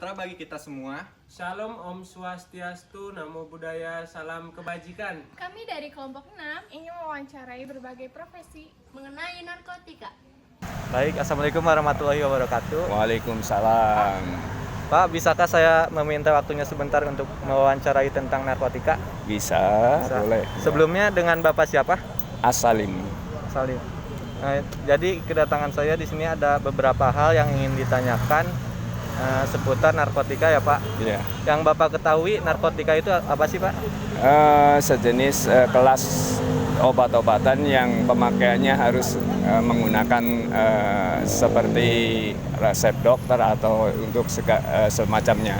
sejahtera bagi kita semua. Shalom, Om Swastiastu, Namo Buddhaya, salam kebajikan. Kami dari kelompok 6 ingin mewawancarai berbagai profesi mengenai narkotika. Baik, Assalamualaikum warahmatullahi wabarakatuh. Waalaikumsalam. Pak, bisakah saya meminta waktunya sebentar untuk mewawancarai tentang narkotika? Bisa, boleh. Sebelumnya dengan Bapak siapa? Asalim. Salim. Jadi kedatangan saya di sini ada beberapa hal yang ingin ditanyakan seputar narkotika ya Pak. Iya. Yang Bapak ketahui narkotika itu apa sih Pak? Sejenis kelas obat-obatan yang pemakaiannya harus menggunakan seperti resep dokter atau untuk semacamnya.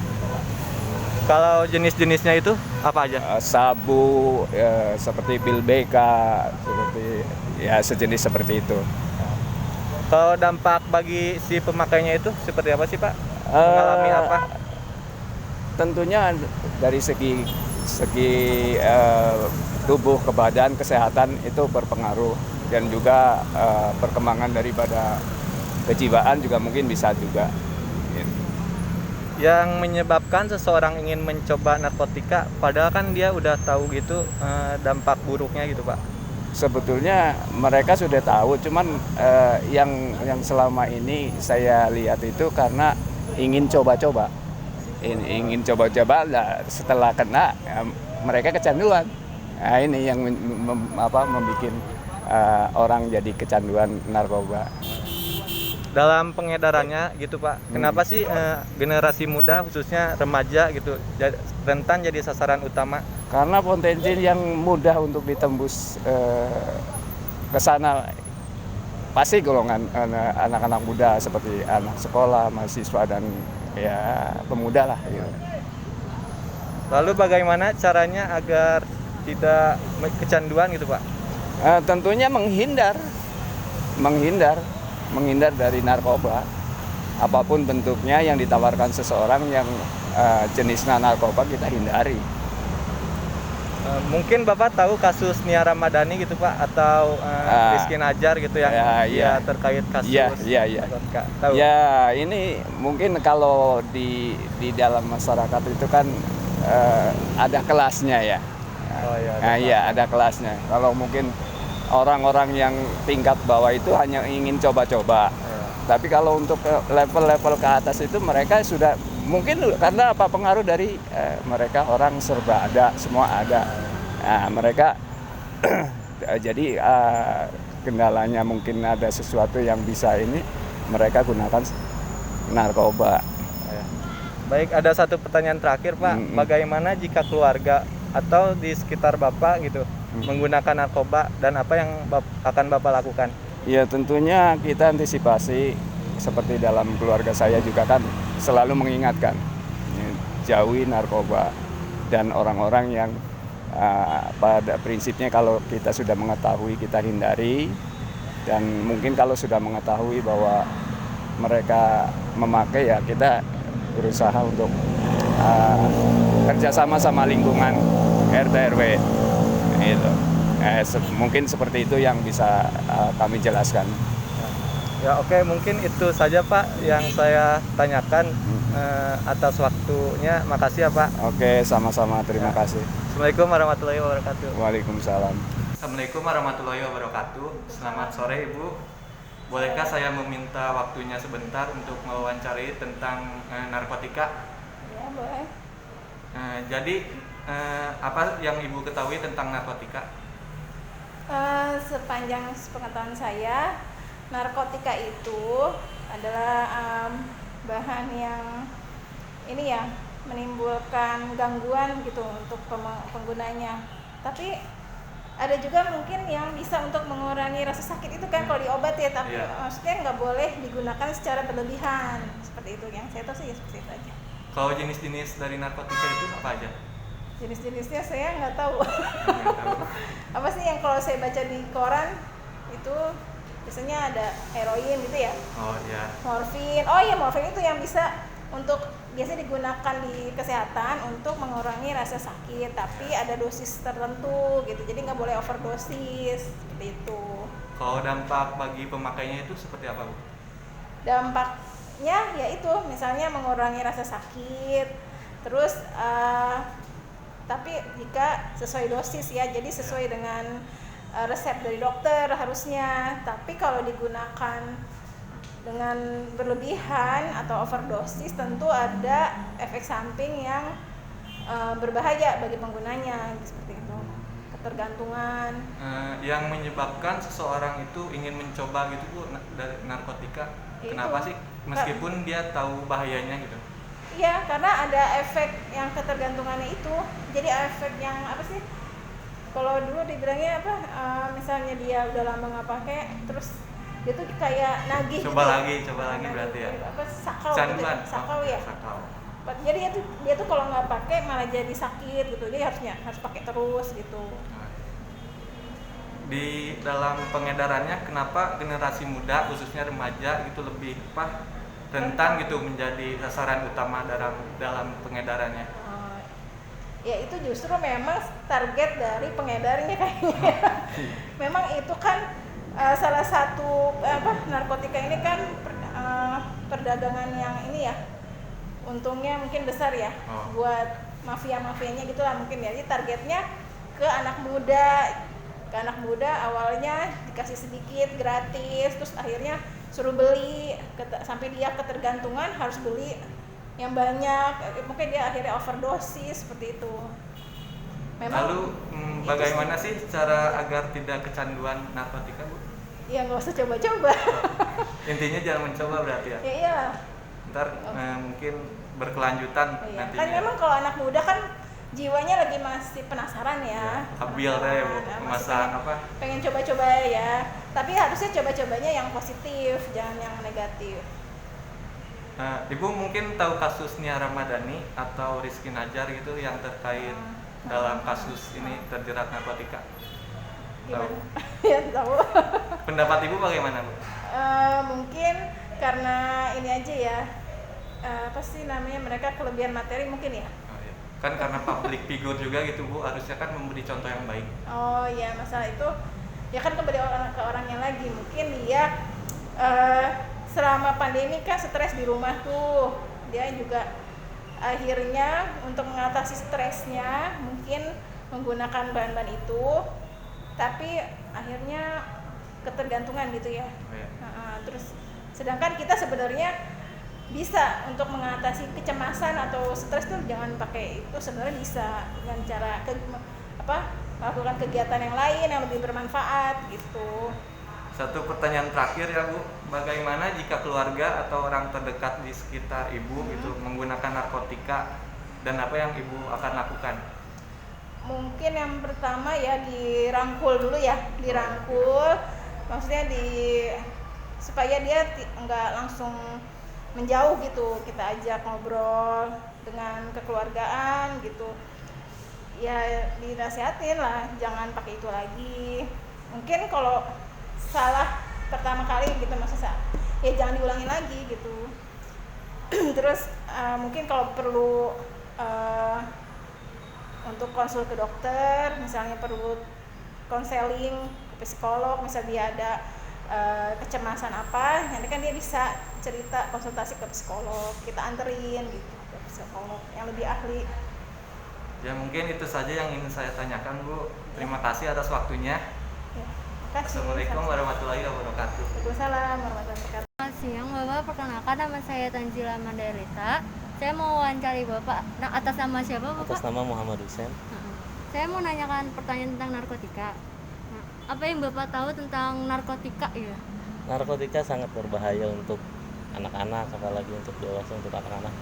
Kalau jenis-jenisnya itu apa aja? Sabu, seperti pil BK, seperti ya sejenis seperti itu. Kalau dampak bagi si pemakainya itu seperti apa sih Pak? Mengalami apa? Tentunya dari segi tubuh, kebadan, kesehatan itu berpengaruh, dan juga perkembangan daripada kejiwaan juga mungkin bisa juga. Yang menyebabkan seseorang ingin mencoba narkotika padahal kan dia udah tahu gitu dampak buruknya gitu Pak. Sebetulnya mereka sudah tahu, cuman yang selama ini saya lihat itu karena ingin coba-coba. Ingin coba-coba, nah, setelah kena mereka kecanduan. Nah, ini yang membuat orang jadi kecanduan narkoba. Dalam pengedarannya gitu Pak, kenapa sih generasi muda khususnya remaja gitu rentan jadi sasaran utama? Karena potensi yang mudah untuk ditembus ke sana pasti golongan anak-anak muda seperti anak sekolah, mahasiswa, dan ya pemuda lah. Gitu. Lalu bagaimana caranya agar tidak kecanduan gitu Pak? Tentunya menghindar dari narkoba, apapun bentuknya yang ditawarkan seseorang yang jenisnya narkoba kita hindari. Mungkin Bapak tahu kasus Nia Ramadhani gitu Pak, atau Rizky Najar gitu yang terkait kasus narkotika. Tahu? Ya, ini mungkin kalau di dalam masyarakat itu kan ada kelasnya ya. Iya, ada kelasnya. Kalau mungkin orang-orang yang tingkat bawah itu hanya ingin coba-coba. Tapi kalau untuk level-level ke atas itu mereka sudah mungkin karena apa pengaruh dari mereka orang serba ada, semua ada. Nah, mereka jadi kendalanya mungkin ada sesuatu yang bisa ini mereka gunakan narkoba. Baik, ada satu pertanyaan terakhir Pak. Bagaimana jika keluarga atau di sekitar Bapak gitu menggunakan narkoba, dan apa yang akan Bapak lakukan? Ya tentunya kita antisipasi, seperti dalam keluarga saya juga kan selalu mengingatkan jauhi narkoba dan orang-orang yang pada prinsipnya kalau kita sudah mengetahui kita hindari, dan mungkin kalau sudah mengetahui bahwa mereka memakai ya kita berusaha untuk kerjasama sama lingkungan RT RW itu. Mungkin seperti itu yang bisa kami jelaskan. Ya oke, mungkin itu saja Pak yang saya tanyakan. Atas waktunya, makasih ya Pak. Oke, sama-sama, terima kasih. Assalamualaikum warahmatullahi wabarakatuh. Waalaikumsalam. Assalamualaikum warahmatullahi wabarakatuh. Selamat sore Ibu. Bolehkah saya meminta waktunya sebentar untuk mewawancarai tentang narkotika? Ya boleh. Jadi apa yang Ibu ketahui tentang narkotika? Sepanjang pengetahuan saya, narkotika itu adalah bahan yang ini ya menimbulkan gangguan gitu untuk penggunanya. Tapi ada juga mungkin yang bisa untuk mengurangi rasa sakit itu kan kalau diobat ya, tapi maksudnya nggak boleh digunakan secara berlebihan, seperti itu. Yang saya tahu sih seperti itu aja. Kalau jenis-jenis dari narkotika itu apa aja? Jenis-jenisnya saya nggak tahu. Apa sih yang kalau saya baca di koran itu biasanya ada heroin gitu ya. Oh iya. Morfin. Oh iya, morfin itu yang bisa untuk biasanya digunakan di kesehatan untuk mengurangi rasa sakit, tapi ada dosis tertentu gitu. Jadi nggak boleh overdosis seperti itu. Kalau dampak bagi pemakainya itu seperti apa Bu? Dampak dosisnya yaitu misalnya mengurangi rasa sakit, terus tapi jika sesuai dosis ya, jadi sesuai dengan resep dari dokter harusnya. Tapi kalau digunakan dengan berlebihan atau overdosis tentu ada efek samping yang berbahaya bagi penggunanya, seperti itu, ketergantungan. Yang menyebabkan seseorang itu ingin mencoba gitu Bu dari narkotika, kenapa sih meskipun dia tahu bahayanya gitu? Iya, karena ada efek yang ketergantungannya itu. Jadi efek yang apa sih? Kalau dulu dibilangnya apa? Misalnya dia udah lama nggak pakai, terus dia tuh kayak nagih. Coba lagi berarti ya. Apa sakau? Canduan. Sakau ya. Sakau. Jadi dia tuh kalau nggak pakai malah jadi sakit gitu. Dia harus pakai terus gitu. Di dalam pengedarannya kenapa generasi muda khususnya remaja gitu lebih rentan gitu menjadi sasaran utama dalam pengedarannya? Ya itu justru memang target dari pengedarnya kayaknya. Memang itu kan salah satu narkotika ini kan perdagangan yang ini ya, untungnya mungkin besar ya buat mafia-mafianya gitulah mungkin ya. Jadi targetnya ke anak muda awalnya dikasih sedikit gratis, terus akhirnya suruh beli sampai dia ketergantungan harus beli yang banyak, mungkin dia akhirnya overdosis seperti itu. Memang lalu bagaimana sih cara agar tidak kecanduan narkotika Bu? Ya nggak usah coba-coba. Intinya jangan mencoba berarti ya? Iya. Ntar mungkin berkelanjutan nantinya. Kan memang kalau anak muda kan jiwanya lagi masih penasaran ya. Labil deh Bu, masa pengen coba-coba ya. Tapi harusnya coba-cobanya yang positif, jangan yang negatif. Ibu mungkin tahu kasus Nia Ramadhani atau Rizky Najar gitu yang terkait dalam kasus ini terjerat narkotika? Gimana? Ya tahu. Pendapat Ibu bagaimana Bu? Mungkin karena ini aja ya, apa sih namanya, mereka kelebihan materi mungkin ya. Iya. Kan karena public figure juga gitu Bu, harusnya kan memberi contoh yang baik. Oh iya, masalah itu ya kan kembali ke orangnya lagi. Mungkin dia selama pandemi kan stres di rumah tuh, dia juga akhirnya untuk mengatasi stresnya mungkin menggunakan bahan-bahan itu, tapi akhirnya ketergantungan gitu ya. Oh, iya. Terus sedangkan kita sebenarnya bisa untuk mengatasi kecemasan atau stres tuh jangan pakai itu, sebenarnya bisa dengan cara melakukan kegiatan yang lain yang lebih bermanfaat gitu. Satu pertanyaan terakhir ya Bu, bagaimana jika keluarga atau orang terdekat di sekitar Ibu gitu menggunakan narkotika dan apa yang Ibu akan lakukan? Mungkin yang pertama ya dirangkul dulu ya, maksudnya supaya dia nggak langsung menjauh gitu, kita ajak ngobrol dengan kekeluargaan gitu. Ya dinasihatin lah, jangan pakai itu lagi. Mungkin kalau salah pertama kali gitu maksudnya ya jangan diulangi lagi gitu. Terus mungkin kalau perlu untuk konsul ke dokter, misalnya perlu konseling ke psikolog, misalnya dia ada kecemasan apa, nanti kan dia bisa cerita konsultasi ke psikolog, kita anterin gitu ke psikolog yang lebih ahli. Ya mungkin itu saja yang ingin saya tanyakan Bu. Terima kasih atas waktunya. Ya, makasih. Assalamualaikum warahmatullahi wabarakatuh. Waalaikumsalam warahmatullahi wabarakatuh. Selamat siang Bapak, perkenalkan nama saya Tanzila Mandarita. Saya mau wawancari Bapak. Atas nama siapa Bapak? Atas nama Muhammad Hussein. Saya mau nanyakan pertanyaan tentang narkotika. Apa yang Bapak tahu tentang narkotika ya? Narkotika sangat berbahaya untuk anak-anak, apalagi untuk dewasa, untuk anak-anak.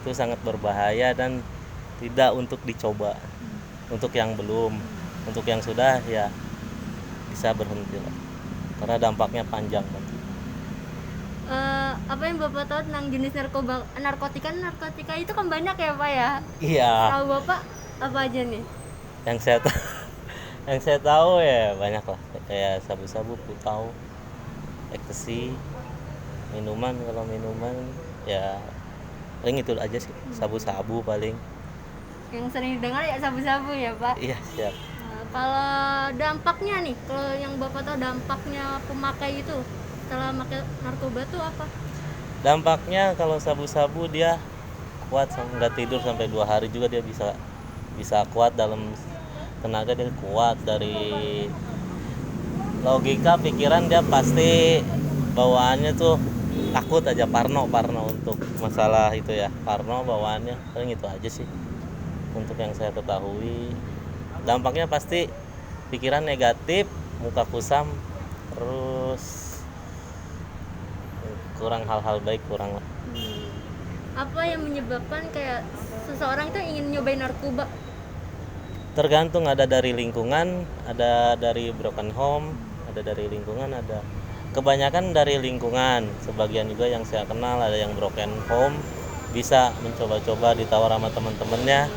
Itu sangat berbahaya dan tidak untuk dicoba. Untuk yang belum, untuk yang sudah ya bisa berhenti lah. Karena dampaknya panjang. Apa yang Bapak tahu tentang jenis narkotika itu kan banyak ya Pak ya? Iya. Tahu Bapak apa aja nih? Yang saya tahu ya banyak lah, kayak sabu-sabu, putau, ecstasy, minuman. Kalau minuman ya paling itu aja sih, sabu-sabu paling. Yang sering didengar ya sabu-sabu ya Pak? Iya, siap. Kalau dampaknya nih, kalau yang Bapak tahu dampaknya pemakai itu setelah pakai narkoba itu apa? Dampaknya kalau sabu-sabu dia kuat, nggak tidur sampai 2 hari juga dia bisa kuat dalam tenaga, dia kuat. Dari logika pikiran dia pasti bawaannya tuh takut aja, parno untuk masalah itu ya, parno bawaannya. Paling itu aja sih untuk yang saya ketahui. Dampaknya pasti pikiran negatif, muka kusam, terus kurang hal-hal baik, kurang lah. Apa yang menyebabkan kayak seseorang itu ingin nyobain narkoba? Tergantung, ada dari lingkungan, ada dari broken home, ada dari lingkungan, ada kebanyakan dari lingkungan. Sebagian juga yang saya kenal ada yang broken home, bisa mencoba-coba, ditawar sama teman-temannya,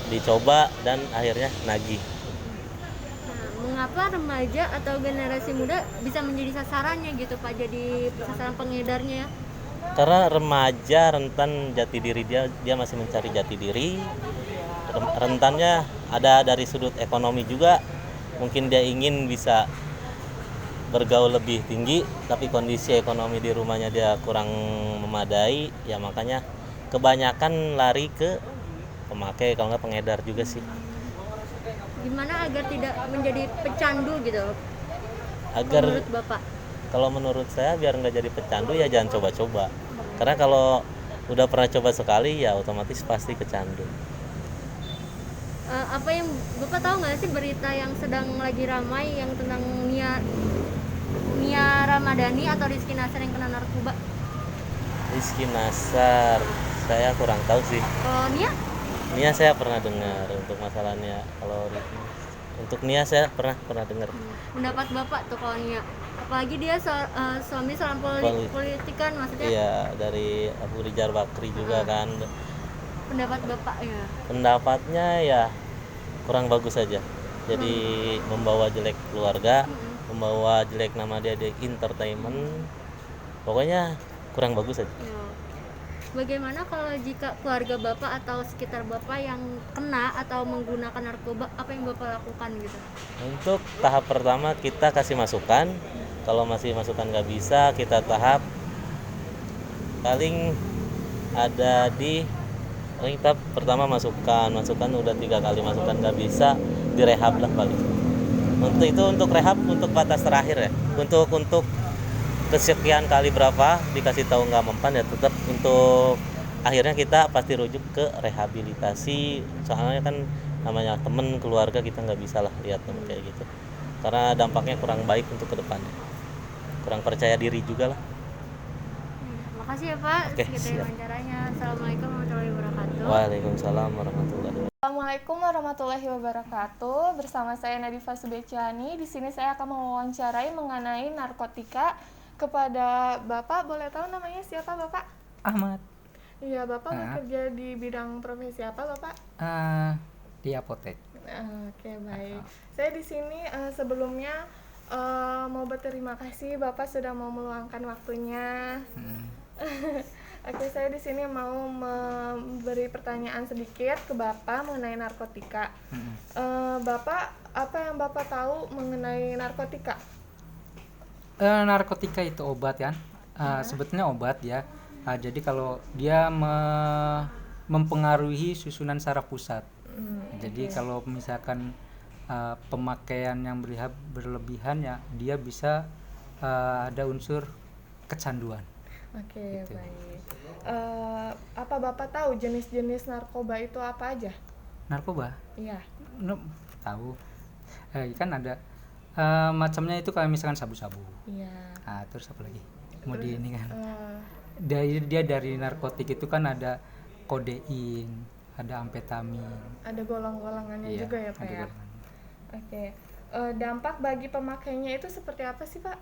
dicoba dan akhirnya nagih. Nah, mengapa remaja atau generasi muda bisa menjadi sasarannya gitu Pak, jadi sasaran pengedarnya ya? Karena remaja rentan jati diri, dia masih mencari jati diri. Rentannya ada dari sudut ekonomi juga, mungkin dia ingin bisa bergaul lebih tinggi tapi kondisi ekonomi di rumahnya dia kurang memadai, ya makanya kebanyakan lari ke pemakai, kalau nggak pengedar juga sih. Gimana agar tidak menjadi pecandu gitu Agar menurut Bapak? Kalau menurut saya biar nggak jadi pecandu ya jangan coba-coba, karena kalau udah pernah coba sekali ya otomatis pasti kecandu. Apa yang Bapak tahu nggak sih berita yang sedang lagi ramai yang tentang Nia Ramadhani atau Rizky Nasar yang kena narkoba? Rizky Nasar saya kurang tahu sih. Kalau Nia Saya pernah dengar untuk masalahnya. Kalau untuk Nia saya pernah dengar. pendapat Bapak tuh kalau Nia, apalagi dia suami seorang politikan maksudnya. Iya, dari Abu Rizal Bakri juga kan. Pendapat Bapak ya? Pendapatnya ya kurang bagus saja. Jadi membawa jelek keluarga, membawa jelek nama dia di entertainment. Pokoknya kurang bagus saja. Ya. Bagaimana kalau jika keluarga Bapak atau sekitar Bapak yang kena atau menggunakan narkoba, apa yang Bapak lakukan gitu? Untuk tahap pertama kita kasih masukan. Kalau masih masukan nggak bisa, kita tahap paling ada di tahap pertama masukan udah 3 kali masukan nggak bisa, direhab lah paling. Untuk itu untuk rehab untuk batas terakhir ya. Untuk kesekian kali berapa dikasih tahu nggak mempan ya tetap untuk akhirnya kita pasti rujuk ke rehabilitasi. Soalnya kan namanya temen keluarga kita nggak bisa lah lihat kayak gitu, karena dampaknya kurang baik untuk kedepannya, kurang percaya diri juga lah. Makasih ya Pak, Oke, sekitar siap. wawancaranya. Assalamualaikum warahmatullahi wabarakatuh. Waalaikumsalam warahmatullahi wabarakatuh. Assalamualaikum warahmatullahi wabarakatuh. Bersama saya Nadifa Subeciani. Di sini saya akan mewawancarai mengenai narkotika kepada Bapak. Boleh tahu namanya siapa Bapak? Ahmad. Iya, Bapak bekerja di bidang profesi apa Bapak? Di apotek. Oke, baik. Saya di sini sebelumnya mau berterima kasih Bapak sudah mau meluangkan waktunya. Oke, saya di sini mau memberi pertanyaan sedikit ke Bapak mengenai narkotika. Bapak, apa yang Bapak tahu mengenai narkotika? Narkotika itu obat kan? Sebetulnya obat ya. Jadi kalau dia mempengaruhi susunan saraf pusat. Jadi kalau misalkan pemakaian yang berlebihan ya, dia bisa ada unsur kecanduan. Oke, gitu. baik. Apa Bapak tahu jenis-jenis narkoba itu apa aja? Narkoba? Iya. Tahu. Kan ada macamnya itu kayak misalkan sabu-sabu. Iya. Terus apa lagi? Kemudian ini kan. Dia dari narkotik itu kan ada kodein, ada amfetamin. Ada golong-golongannya juga ya Pak ya? golongan. Oke. Dampak bagi pemakainya itu seperti apa sih Pak?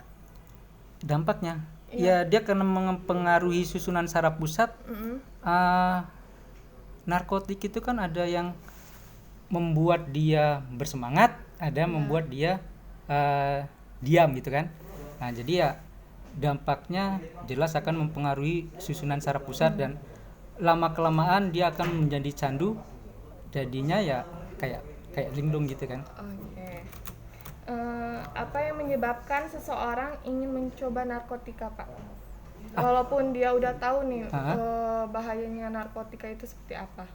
Dampaknya? Ya dia karena mempengaruhi susunan saraf pusat. Narkotik itu kan ada yang membuat dia bersemangat, ada yang membuat dia diam gitu kan. Nah jadi ya dampaknya jelas akan mempengaruhi susunan saraf pusat dan lama kelamaan dia akan menjadi candu, jadinya ya kayak linglung gitu kan. Oke. Apa yang menyebabkan seseorang ingin mencoba narkotika Pak? walaupun dia udah tahu nih bahayanya narkotika itu seperti apa?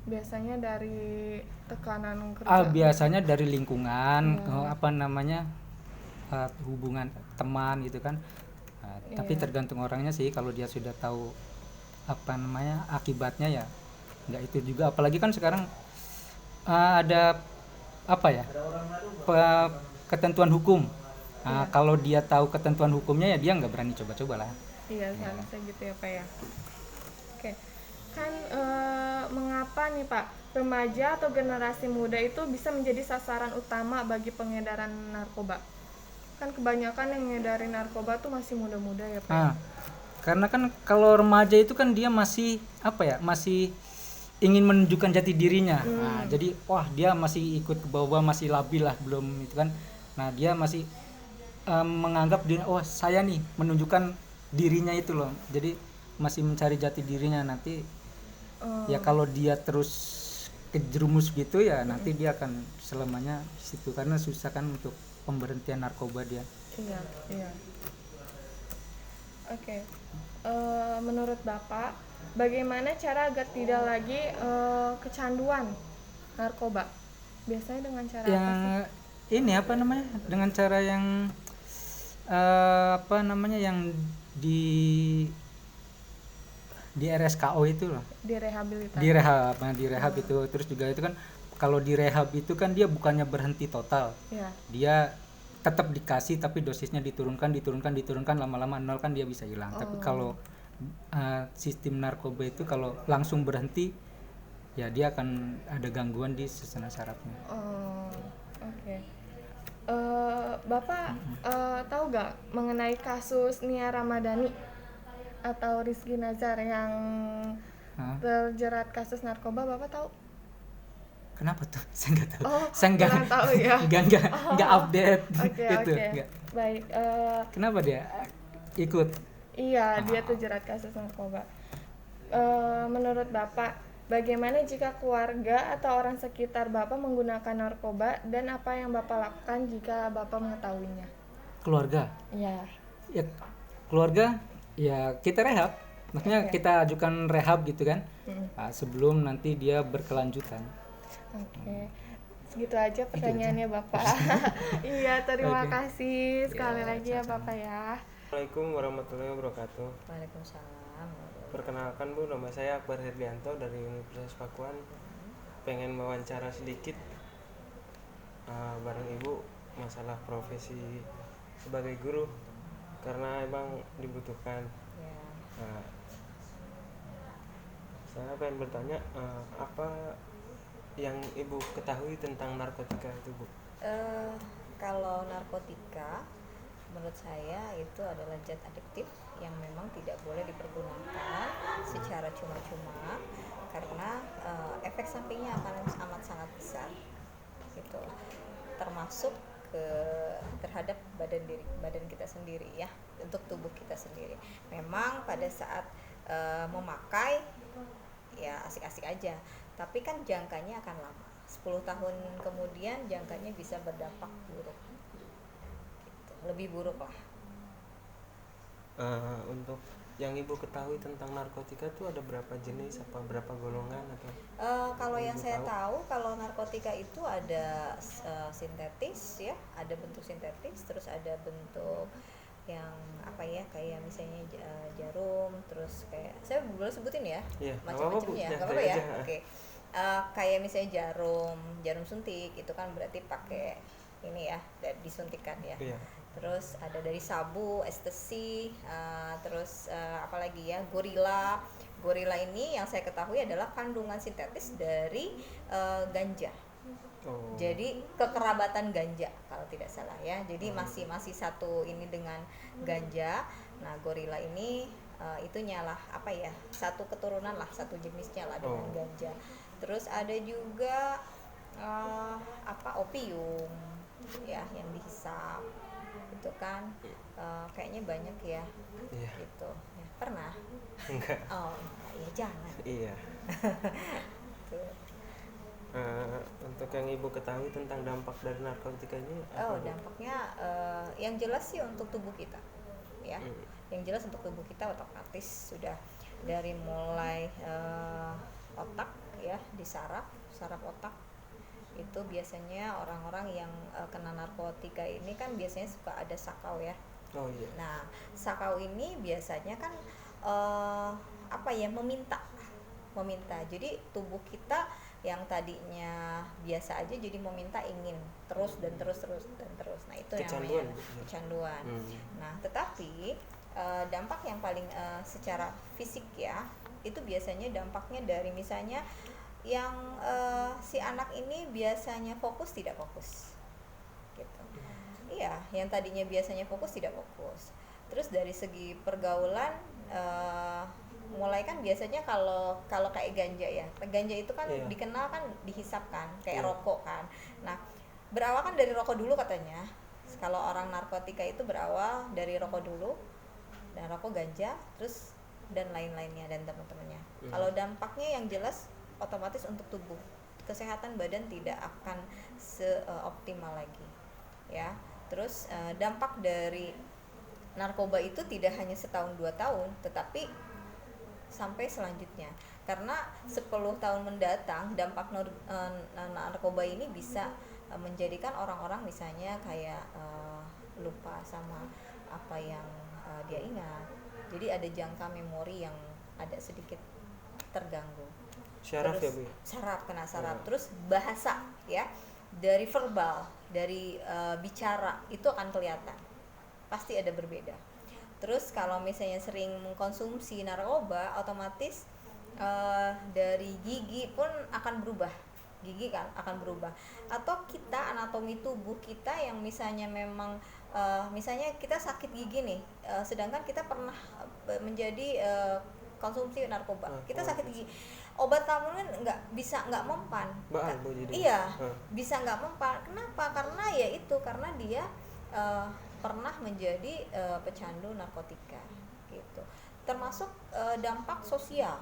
Biasanya dari tekanan kerja. Biasanya dari lingkungan, hubungan teman gitu kan. Tapi tergantung orangnya sih, kalau dia sudah tahu akibatnya ya nggak itu juga. Apalagi kan sekarang ada ketentuan hukum. Kalau dia tahu ketentuan hukumnya ya dia nggak berani coba-coba lah. Iya, seharusnya gitu ya Pak ya. Oke, kan mengapa nih Pak remaja atau generasi muda itu bisa menjadi sasaran utama bagi pengedaran narkoba? Kan kebanyakan yang ngedarin narkoba tuh masih muda-muda ya Pak. Karena kan kalau remaja itu kan dia masih masih ingin menunjukkan jati dirinya. Jadi dia masih ikut ke bawah, masih labil lah, belum itu kan. Nah dia masih menganggap dia saya nih menunjukkan dirinya itu loh. Jadi masih mencari jati dirinya. Nanti ya kalau dia terus kejerumus gitu ya nanti dia akan selamanya di situ, karena susah kan untuk pemberhentian narkoba dia. Iya. Oke. Menurut Bapak, bagaimana cara agar tidak lagi kecanduan narkoba? Biasanya dengan cara apa sih? Dengan cara yang yang di RSKO itu loh. Direhabilitasi. Direhab itu. Terus juga itu kan kalau di rehab itu kan dia bukannya berhenti total. Iya. Dia tetap dikasih tapi dosisnya diturunkan lama-lama nol kan dia bisa hilang. Tapi kalau sistem narkoba itu kalau langsung berhenti ya dia akan ada gangguan di susunan sarafnya. Oke. Bapak tahu gak mengenai kasus Nia Ramadhani atau Rizky Nazar yang terjerat kasus narkoba? Bapak tahu? Kenapa tuh? Saya nggak tahu. Saya nggak tahu ya. Nggak update. Oke. Baik. Kenapa dia ikut? Iya, dia terjerat kasus narkoba. Menurut Bapak, bagaimana jika keluarga atau orang sekitar Bapak menggunakan narkoba dan apa yang Bapak lakukan jika Bapak mengetahuinya? Keluarga? Iya. Ya, keluarga ya kita rehab. Maksudnya kita ajukan rehab gitu kan. Sebelum nanti dia berkelanjutan. Oke. Segitu aja pertanyaannya Bapak. Iya, terima kasih sekali lagi ya Bapak ya. Assalamualaikum warahmatullahi wabarakatuh. Waalaikumsalam. Perkenalkan Bu, nama saya Akbar Herdianto dari Universitas Pakuan. Pengen wawancara sedikit bareng Ibu masalah profesi sebagai guru, karena emang dibutuhkan. Saya pengen bertanya apa yang Ibu ketahui tentang narkotika itu Bu? Kalau narkotika menurut saya itu adalah zat adiktif yang memang tidak boleh dipergunakan secara cuma-cuma karena efek sampingnya akan amat sangat besar gitu, termasuk terhadap badan kita sendiri ya, untuk tubuh kita sendiri. Memang pada saat memakai ya asik-asik aja, tapi kan jangkanya akan lama, 10 tahun kemudian jangkanya bisa berdampak buruk gitu. Lebih buruk lah. Untuk yang Ibu ketahui tentang narkotika itu ada berapa jenis, apa berapa golongan atau? Kalau yang saya tahu kalau narkotika itu ada sintetis ya, ada bentuk sintetis, terus ada bentuk yang kayak misalnya jarum, terus kayak saya boleh sebutin ya, macam-macamnya, nggak apa-apa ya, oke. Kayak misalnya jarum suntik itu kan berarti pakai ini ya, disuntikan ya. Terus ada dari sabu, ekstasi, terus apalagi ya, gorila. Gorila ini yang saya ketahui adalah kandungan sintetis dari ganja. Jadi kekerabatan ganja kalau tidak salah ya. Jadi masih satu ini dengan ganja. Nah, gorila ini itunya lah satu keturunan lah, satu jenisnya lah dengan ganja. Terus ada juga opium ya yang dihisap. Itu kan kayaknya banyak ya. Gitu. Ya, pernah? Enggak. Ya jangan. Iya. Untuk yang Ibu ketahui tentang dampak dari narkotika ini apa? Dampaknya yang jelas sih untuk tubuh kita ya. Yang jelas untuk tubuh kita otomatis sudah dari mulai otak ya, di saraf otak itu biasanya orang-orang yang kena narkotika ini kan biasanya suka ada sakau ya. Oh iya. Nah, sakau ini biasanya kan meminta. Jadi tubuh kita yang tadinya biasa aja jadi meminta, ingin terus dan terus. Nah, itu Kecanduan. namanya kecanduan. Nah, tetapi dampak yang paling secara fisik ya, itu biasanya dampaknya dari misalnya yang si anak ini biasanya fokus tidak fokus gitu. Iya, yang tadinya biasanya fokus tidak fokus. Terus dari segi pergaulan mulai kan biasanya kalau kayak ganja ya. Ganja itu kan dikenal kan dihisap kan, kayak rokok kan. Nah, berawal kan dari rokok dulu katanya. Kalau orang narkotika itu berawal dari rokok dulu, dan rokok, ganja, terus dan lain-lainnya dan teman-temannya. Kalau dampaknya yang jelas otomatis untuk tubuh, kesehatan badan tidak akan seoptimal lagi ya. Terus dampak dari narkoba itu tidak hanya setahun 2 tahun, tetapi sampai selanjutnya, karena 10 tahun mendatang dampak narkoba ini bisa menjadikan orang-orang misalnya kayak lupa sama apa yang dia ingat, jadi ada jangka memori yang ada sedikit terganggu. Syaraf terus, ya Bu? Kena saraf. Terus bahasa ya, dari verbal, dari bicara itu akan kelihatan, pasti ada berbeda. Terus kalau misalnya sering mengkonsumsi narkoba, otomatis dari gigi pun akan berubah, gigi kan akan berubah. Atau kita anatomi tubuh kita yang misalnya memang misalnya kita sakit gigi nih, sedangkan kita pernah menjadi konsumsi narkoba, kita sakit gigi, obat tabungan nggak mempan. Iya, bisa nggak mempan. Kenapa? Karena ya itu, karena dia pernah menjadi pecandu narkotika gitu. Termasuk dampak sosial.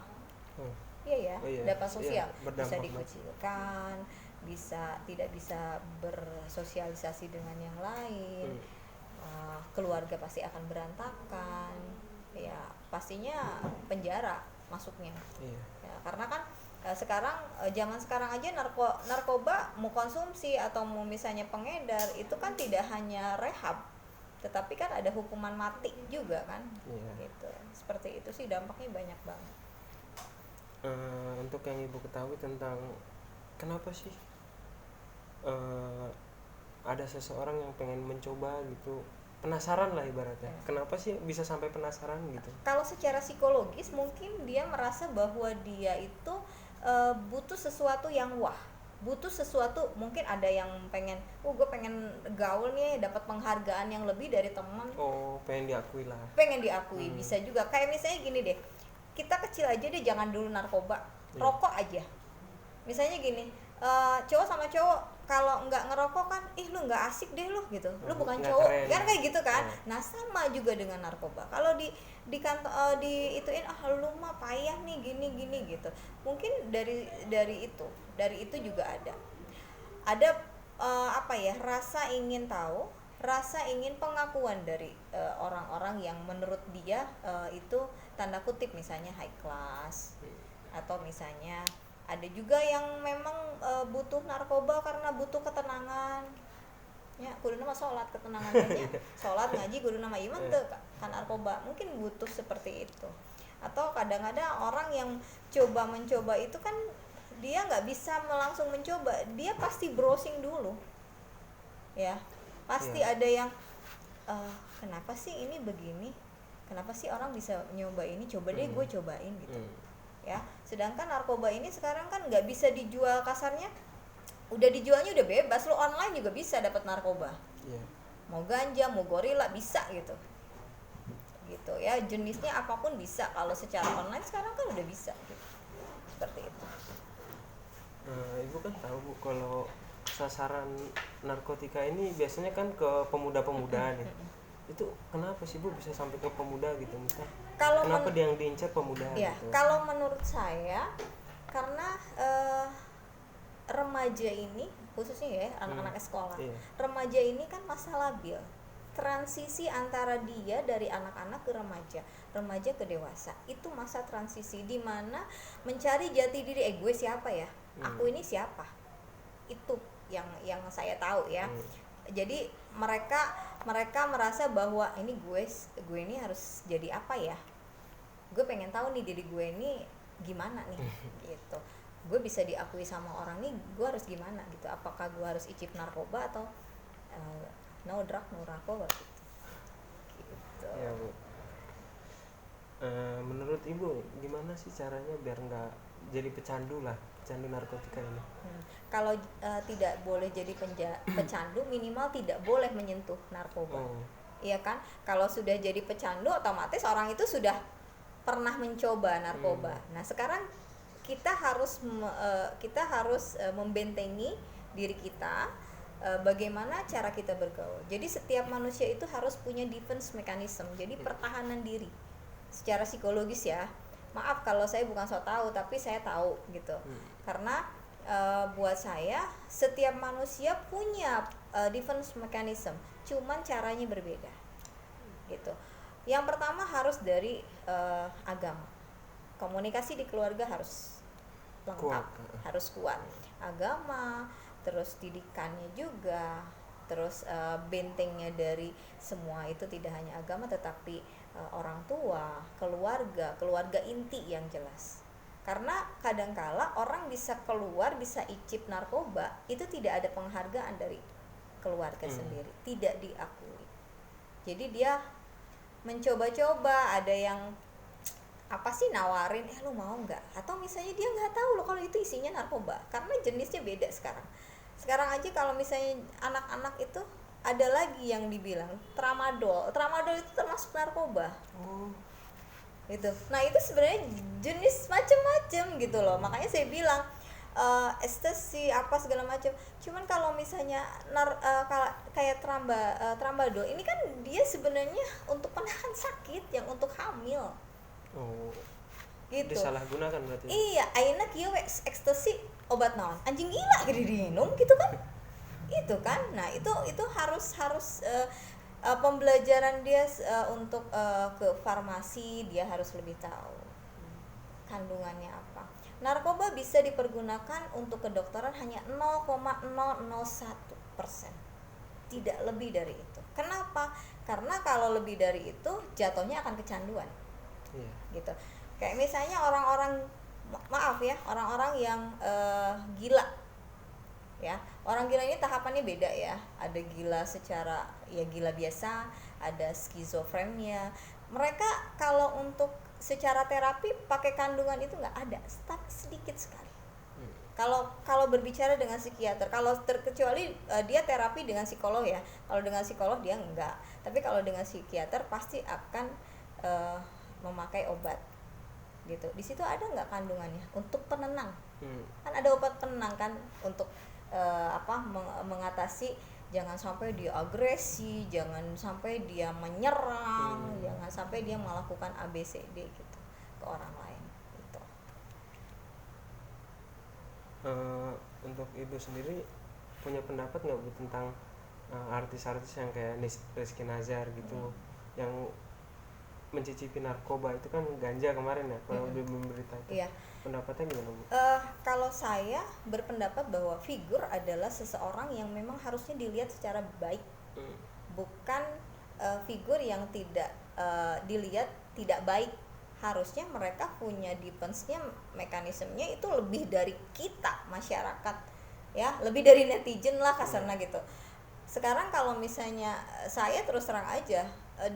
Iya ya, dampak sosial, bisa dikucilkan, bisa tidak bisa bersosialisasi dengan yang lain. Keluarga pasti akan berantakan. Ya, pastinya penjara masuknya. Ya, karena kan sekarang zaman sekarang aja narkoba mau konsumsi atau mau misalnya pengedar itu kan tidak hanya rehab, tetapi kan ada hukuman mati juga kan. Gitu. Seperti itu sih, dampaknya banyak banget. Untuk yang Ibu ketahui tentang kenapa sih ada seseorang yang pengen mencoba gitu, penasaran lah ibaratnya. Kenapa sih bisa sampai penasaran gitu? Kalau secara psikologis mungkin dia merasa bahwa dia itu butuh sesuatu yang wah, butuh sesuatu, mungkin ada yang pengen, gue pengen gaul nih, dapat penghargaan yang lebih dari teman. Pengen diakui lah. Pengen diakui, bisa juga. Kayak misalnya gini deh, kita kecil aja deh, jangan dulu narkoba, rokok aja. Misalnya gini, cowok sama cowok kalau nggak ngerokok kan, lu nggak asik deh lu gitu, lu bukan cowok keren. Kan kayak gitu kan. Nah sama juga dengan narkoba, kalau di kantor ituin, lu mah payah nih gini gitu. Mungkin dari itu juga ada rasa ingin tahu, rasa ingin pengakuan dari orang-orang yang menurut dia itu tanda kutip misalnya high class, atau misalnya ada juga yang memang butuh narkoba karena butuh ketenangan ya, kudu nama sholat ketenangannya, sholat ngaji kudu nama iman tuh kan narkoba, mungkin butuh seperti itu. Atau kadang-kadang orang yang mencoba itu kan dia nggak bisa langsung mencoba, dia pasti browsing dulu ya, pasti ada yang kenapa sih ini begini, kenapa sih orang bisa nyoba ini, coba deh gue cobain gitu ya. Sedangkan narkoba ini sekarang kan nggak bisa dijual, kasarnya udah dijualnya udah bebas, lo online juga bisa dapat narkoba, mau ganja mau gorila bisa gitu ya, jenisnya apapun bisa. Kalau secara online sekarang kan udah bisa gitu. Seperti itu. Ibu kan tahu Bu, kalau sasaran narkotika ini biasanya kan ke pemuda-pemuda nih. Itu kenapa sih Bu bisa sampai ke pemuda gitu, Mister? Kenapa dia yang diincar pemuda ya, gitu? Kalau menurut saya karena remaja ini khususnya ya, anak-anak sekolah, remaja ini kan masa labil transisi antara dia dari anak-anak ke remaja, remaja ke dewasa. Itu masa transisi di mana mencari jati diri, gue siapa ya? Aku ini siapa? Itu yang saya tahu ya. Jadi mereka merasa bahwa ini gue ini harus jadi apa ya? Gue pengen tahu nih diri gue ini gimana nih gitu. Gue bisa diakui sama orang nih, gue harus gimana gitu? Apakah gue harus icip narkoba atau no drug no narkoba gitu. Ya Bu, menurut Ibu gimana sih caranya biar nggak jadi pecandu narkotika ini? Kalau tidak boleh jadi pecandu, minimal tidak boleh menyentuh narkoba. Iya kan? Kalau sudah jadi pecandu, otomatis orang itu sudah pernah mencoba narkoba. Nah sekarang kita harus membentengi diri kita. Bagaimana cara kita bergaul. Jadi setiap manusia itu harus punya defense mechanism, jadi pertahanan diri secara psikologis ya. Maaf kalau saya bukan so tahu, tapi saya tahu gitu. Karena buat saya setiap manusia punya defense mechanism, cuman caranya berbeda gitu. Yang pertama harus dari agama. Komunikasi di keluarga harus lengkap, harus kuat. Agama, terus didikannya juga, terus bentengnya dari semua itu tidak hanya agama tetapi orang tua, keluarga inti yang jelas. Karena kadangkala orang bisa keluar, bisa icip narkoba, itu tidak ada penghargaan dari keluarga sendiri, tidak diakui. Jadi dia mencoba-coba, ada yang apa sih nawarin, lu mau nggak? Atau misalnya dia nggak tahu loh kalau itu isinya narkoba, karena jenisnya beda sekarang aja. Kalau misalnya anak-anak itu ada lagi yang dibilang tramadol itu termasuk narkoba. Gitu. Nah itu sebenarnya jenis macam-macam gitu loh. Makanya saya bilang ekstasi apa segala macam. Cuman kalau misalnya kayak tramadol ini kan dia sebenarnya untuk penahan sakit, yang untuk hamil. Gitu. Disalahgunakan berarti. Iya, ayeuna kieu ekstasi obat naon? Anjing gila gitu diminum gitu kan. Itu kan. Nah, itu harus pembelajaran dia untuk ke farmasi, dia harus lebih tahu kandungannya apa. Narkoba bisa dipergunakan untuk kedokteran hanya 0,001%. Tidak lebih dari itu. Kenapa? Karena kalau lebih dari itu jatuhnya akan kecanduan. Gitu. Kayak misalnya orang-orang yang gila ya. Orang gila ini tahapannya beda ya. Ada gila secara ya gila biasa, ada skizofrenia. Mereka kalau untuk secara terapi pakai kandungan itu nggak ada, sedikit sekali. Kalau berbicara dengan psikiater, kalau terkecuali dia terapi dengan psikolog ya. Kalau dengan psikolog dia enggak. Tapi kalau dengan psikiater pasti akan memakai obat. Gitu. Di situ ada nggak kandungannya untuk penenang? Kan ada obat penenang kan untuk mengatasi jangan sampai dia agresi, jangan sampai dia menyerang, jangan sampai dia melakukan ABCD gitu ke orang lain gitu. Untuk Ibu sendiri punya pendapat nggak Bu tentang artis-artis yang kayak Rizky Nazar gitu yang mencicipi narkoba itu kan ganja kemarin ya kalau dia memberita itu. Iya. Pendapatnya gimana Bu? Kalau saya berpendapat bahwa figur adalah seseorang yang memang harusnya dilihat secara baik, bukan figur yang tidak dilihat tidak baik. Harusnya mereka punya defense-nya, mekanismenya itu lebih dari kita masyarakat ya, lebih dari netizen lah kasarnya gitu. Sekarang kalau misalnya saya terus terang aja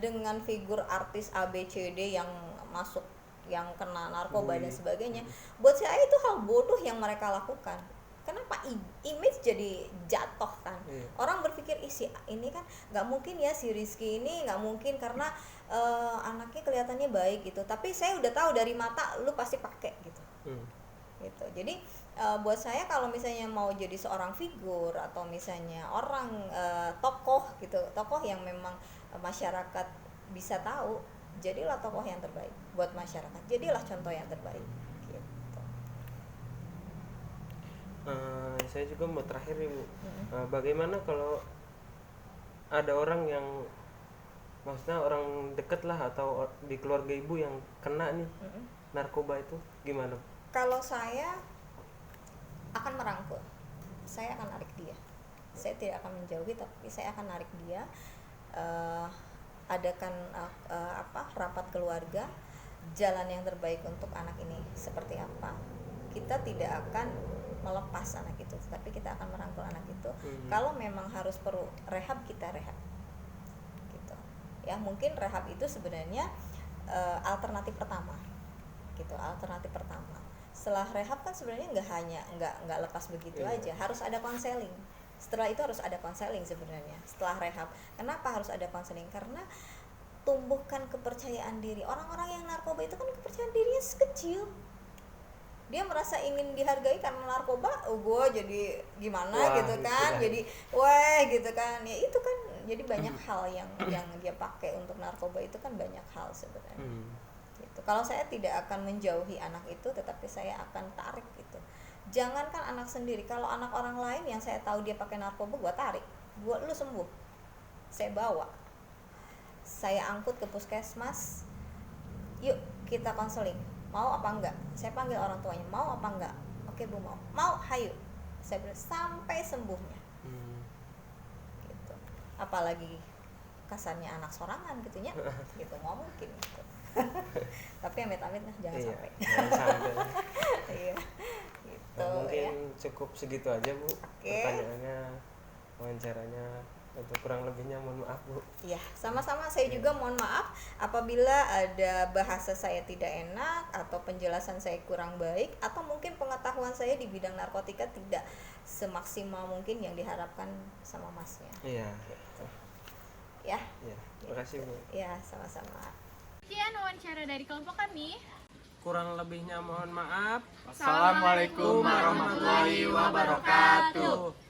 dengan figur artis ABCD yang masuk, yang kena narkoba dan sebagainya, buat saya itu hal bodoh yang mereka lakukan. Kenapa? Image jadi jatuh kan. Orang berpikir ini kan nggak mungkin ya si Rizky ini, nggak mungkin karena anaknya kelihatannya baik gitu. Tapi saya udah tahu dari mata lu pasti pakai gitu. Gitu. Jadi buat saya kalau misalnya mau jadi seorang figur atau misalnya orang tokoh gitu, tokoh yang memang masyarakat bisa tahu, jadilah tokoh yang terbaik buat masyarakat, jadilah contoh yang terbaik gitu. Saya juga mau terakhir nih Bu, bagaimana kalau ada orang yang maksudnya orang deket lah atau di keluarga ibu yang kena nih narkoba itu gimana? Kalau saya akan merangkul, saya akan narik dia. Saya tidak akan menjauhi, tapi saya akan narik dia. Adakan rapat keluarga, jalan yang terbaik untuk anak ini seperti apa. Kita tidak akan melepas anak itu, tapi kita akan merangkul anak itu. Kalau memang harus perlu rehab, kita rehab. Gitu. Ya, mungkin rehab itu sebenarnya alternatif pertama. Gitu, alternatif pertama. Setelah rehab kan sebenarnya nggak lepas begitu aja, harus ada konseling. Setelah itu harus ada konseling sebenarnya. Setelah rehab, kenapa harus ada konseling? Karena tumbuhkan kepercayaan diri. Orang-orang yang narkoba itu kan kepercayaan dirinya kecil. Dia merasa ingin dihargai karena narkoba, gue jadi gimana gitu kan, jadi gitu kan. Ya itu kan, jadi banyak hal yang dia pakai untuk narkoba itu kan banyak hal sebenarnya. Gitu. Kalau saya tidak akan menjauhi anak itu, tetapi saya akan tarik gitu. Jangankan anak sendiri, kalau anak orang lain yang saya tahu dia pakai narkoba, gue tarik. Lu sembuh, saya bawa, saya angkut ke puskesmas, yuk kita konseling, mau apa enggak? Saya panggil orang tuanya, mau apa enggak? Oke bu, mau, hayu. Saya bilang sampai sembuhnya. Gitu. Apalagi kasarnya anak sorangan gitunya, gitu mau mungkin. Gitu. Tapi amit-amit lah, jangan sampai. Jangan sampai. Iya. Gitu, mungkin cukup segitu aja bu. Pertanyaannya, wawancaranya. Untuk kurang lebihnya mohon maaf bu. Iya, sama-sama. Saya juga mohon maaf apabila ada bahasa saya tidak enak atau penjelasan saya kurang baik atau mungkin pengetahuan saya di bidang narkotika tidak semaksimal mungkin yang diharapkan sama masnya. Iya. Gitu. Ya. Iya. Terima kasih bu. Ya, sama-sama. Sekian wawancara dari kelompok kami. Kurang lebihnya mohon maaf. Assalamualaikum warahmatullahi wabarakatuh.